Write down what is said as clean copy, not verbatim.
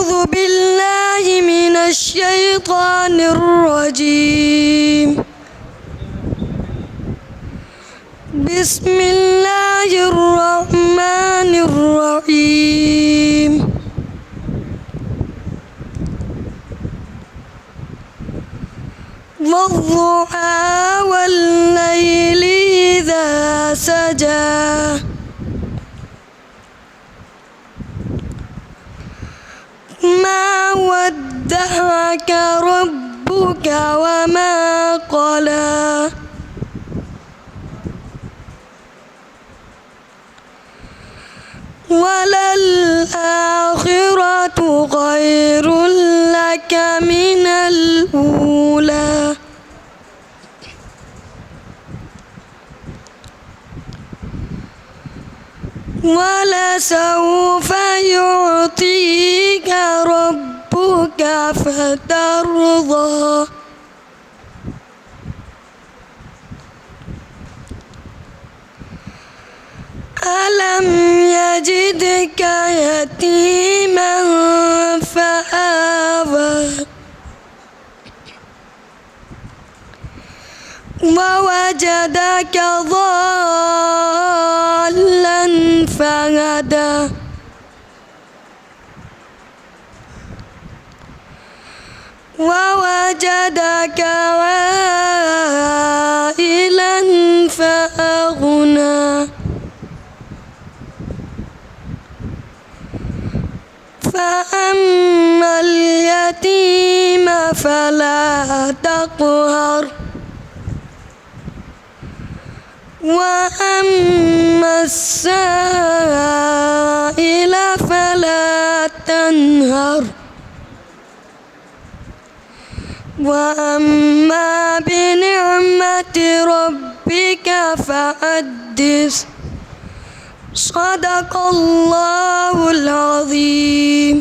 أعوذ بالله من الشيطان الرجيم. بسم الله الرحمن الرحيم. والضحى والليل إذا سجى ما ودعك ربك وما قلى وللآخرة خير لك من الأولى ولسوف يعطيك ربك فترضى ألم يجدك يتيما فآوى ووجدك ضالا فهدى ووجدك عائلا فأغنى فأما اليتيم فلا تقهر وأما السائل فلا تنهر وأما بنعمة ربك فحدث. صدق الله العظيم.